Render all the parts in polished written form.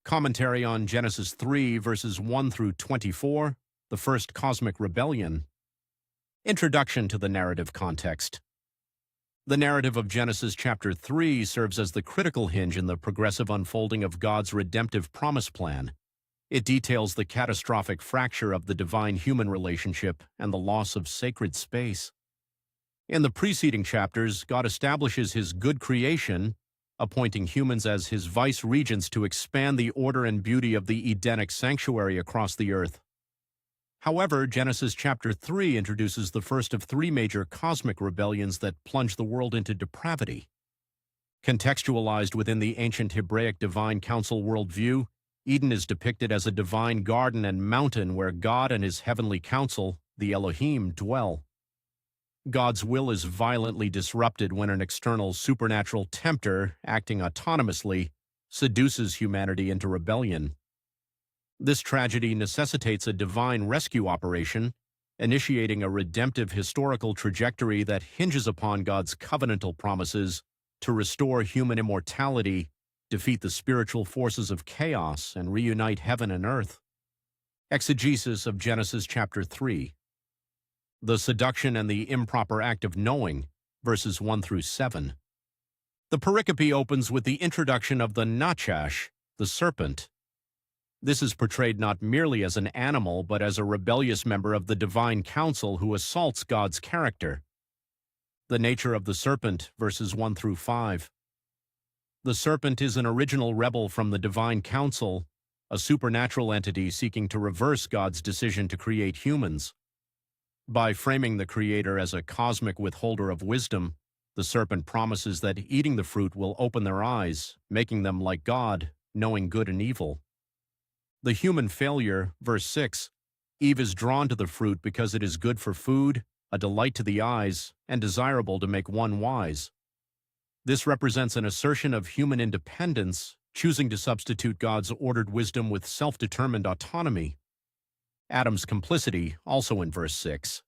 Commentary on Genesis 3, verses 1 through 24, the first cosmic rebellion. Introduction to the narrative context. The narrative of Genesis chapter 3 serves as the critical hinge in the progressive unfolding of God's redemptive promise plan. It details the catastrophic fracture of the divine-human relationship and the loss of sacred space. In the preceding chapters, God establishes his good creation, appointing humans as his vice-regents to expand the order and beauty of the Edenic sanctuary across the earth. However, Genesis chapter 3 introduces the first of three major cosmic rebellions that plunge the world into depravity. Contextualized within the ancient Hebraic divine counsel worldview, Eden is depicted as a divine garden and mountain where God and his heavenly counsel, the Elohim, dwell. God's will is violently disrupted when an external supernatural tempter, acting autonomously, seduces humanity into rebellion. This tragedy necessitates a divine rescue operation, initiating a redemptive historical trajectory that hinges upon God's covenantal promises to restore human immortality, defeat the spiritual forces of chaos, and reunite heaven and earth. Exegesis of Genesis chapter 3. The seduction and the improper act of knowing, verses 1 through 7. The pericope opens with the introduction of the Nachash, the serpent. This is portrayed not merely as an animal, but as a rebellious member of the divine council who assaults God's character. The nature of the serpent, verses 1 through 5. The serpent is an original rebel from the divine council, a supernatural entity seeking to reverse God's decision to create humans. By framing the Creator as a cosmic withholder of wisdom, the serpent promises that eating the fruit will open their eyes, making them like God, knowing good and evil. The human failure, verse 6, Eve is drawn to the fruit because it is good for food, a delight to the eyes, and desirable to make one wise. This represents an assertion of human independence, choosing to substitute God's ordered wisdom with self-determined autonomy. Adam's complicity, also in verse 6.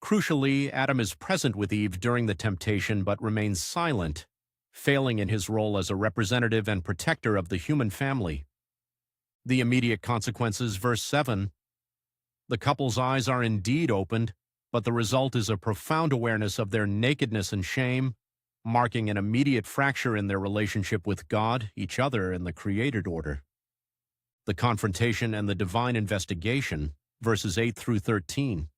Crucially, Adam is present with Eve during the temptation but remains silent, failing in his role as a representative and protector of the human family. The immediate consequences, verse 7. The couple's eyes are indeed opened, but the result is a profound awareness of their nakedness and shame, marking an immediate fracture in their relationship with God, each other, and the created order. The confrontation and the divine investigation, verses 8 through 13.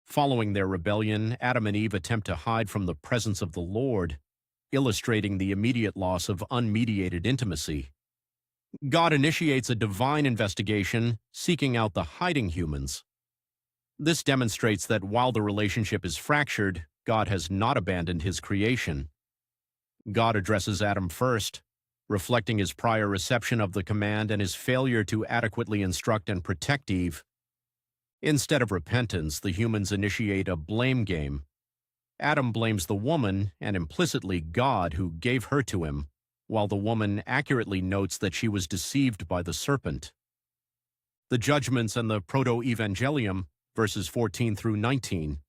Following their rebellion, Adam and Eve attempt to hide from the presence of the Lord, illustrating the immediate loss of unmediated intimacy. God initiates a divine investigation, seeking out the hiding humans. This demonstrates that while the relationship is fractured, God has not abandoned his creation. God addresses Adam first, reflecting his prior reception of the command and his failure to adequately instruct and protect Eve. Instead of repentance, the humans initiate a blame game. Adam blames the woman, and implicitly God, who gave her to him, while the woman accurately notes that she was deceived by the serpent. The judgments and the protoevangelium, verses 14 through 19.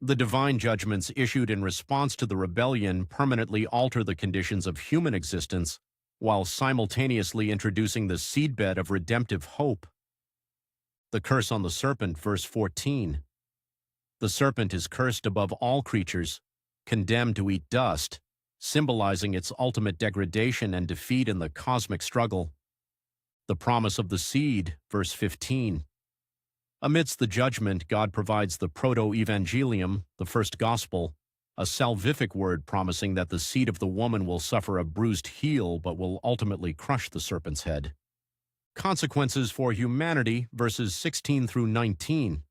The divine judgments issued in response to the rebellion permanently alter the conditions of human existence, while simultaneously introducing the seedbed of redemptive hope. The curse on the serpent, verse 14. The serpent is cursed above all creatures, condemned to eat dust, symbolizing its ultimate degradation and defeat in the cosmic struggle. The promise of the seed, verse 15. Amidst the judgment, God provides the protoevangelium, the first gospel, a salvific word promising that the seed of the woman will suffer a bruised heel but will ultimately crush the serpent's head. Consequences for humanity, verses 16 through 19.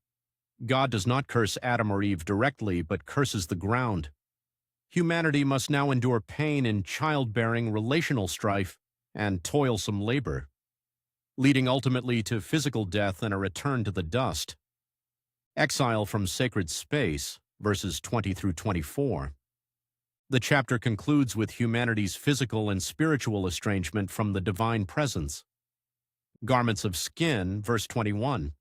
God does not curse Adam or Eve directly, but curses the ground. Humanity must now endure pain in childbearing, relational strife, and toilsome labor, leading ultimately to physical death and a return to the dust. Exile from sacred space, verses 20 through 24. The chapter concludes with humanity's physical and spiritual estrangement from the divine presence. Garments of skin, verse 21.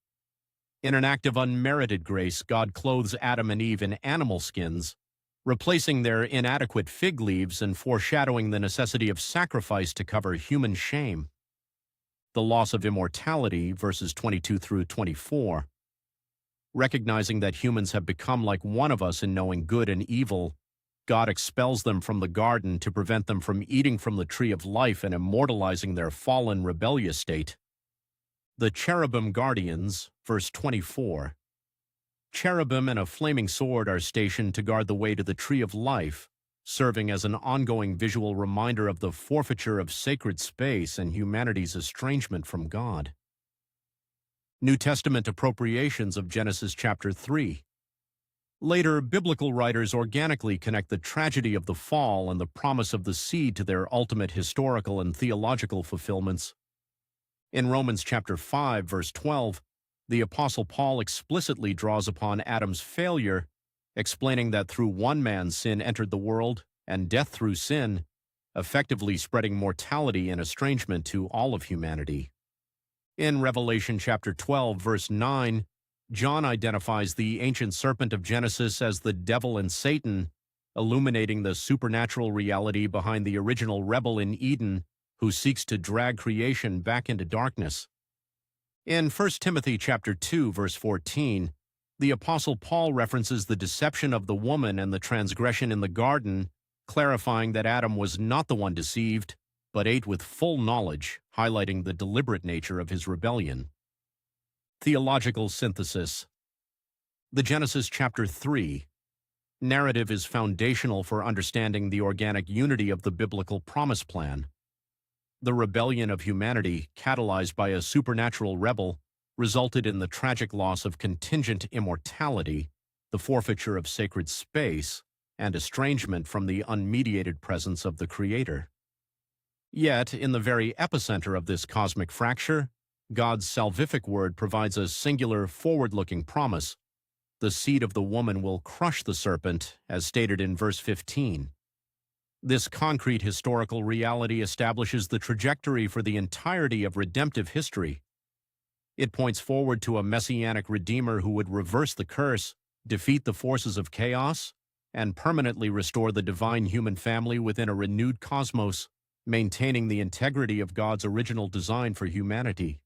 In an act of unmerited grace, God clothes Adam and Eve in animal skins, replacing their inadequate fig leaves and foreshadowing the necessity of sacrifice to cover human shame. the loss of immortality, verses 22 through 24. Recognizing that humans have become like one of us in knowing good and evil, God expels them from the garden to prevent them from eating from the tree of life and immortalizing their fallen, rebellious state. The cherubim guardians, verse 24. Cherubim and a flaming sword are stationed to guard the way to the tree of life, serving as an ongoing visual reminder of the forfeiture of sacred space and humanity's estrangement from God. New Testament appropriations of Genesis chapter 3. Later, biblical writers organically connect the tragedy of the fall and the promise of the seed to their ultimate historical and theological fulfillments. In Romans chapter 5, verse 12, the Apostle Paul explicitly draws upon Adam's failure, explaining that through one man sin entered the world, and death through sin, effectively spreading mortality and estrangement to all of humanity. In Revelation chapter 12, verse 9, John identifies the ancient serpent of Genesis as the devil and Satan, illuminating the supernatural reality behind the original rebel in Eden who seeks to drag creation back into darkness. In 1 Timothy chapter 2, verse 14, the Apostle Paul references the deception of the woman and the transgression in the garden, clarifying that Adam was not the one deceived, but ate with full knowledge, highlighting the deliberate nature of his rebellion. Theological synthesis. The Genesis chapter 3. Narrative is foundational for understanding the organic unity of the biblical promise plan. The rebellion of humanity, catalyzed by a supernatural rebel, resulted in the tragic loss of contingent immortality, the forfeiture of sacred space, and estrangement from the unmediated presence of the Creator. Yet, in the very epicenter of this cosmic fracture, God's salvific word provides a singular, forward-looking promise. The seed of the woman will crush the serpent, as stated in verse 15. This concrete historical reality establishes the trajectory for the entirety of redemptive history. It points forward to a messianic Redeemer who would reverse the curse, defeat the forces of chaos, and permanently restore the divine human family within a renewed cosmos, maintaining the integrity of God's original design for humanity.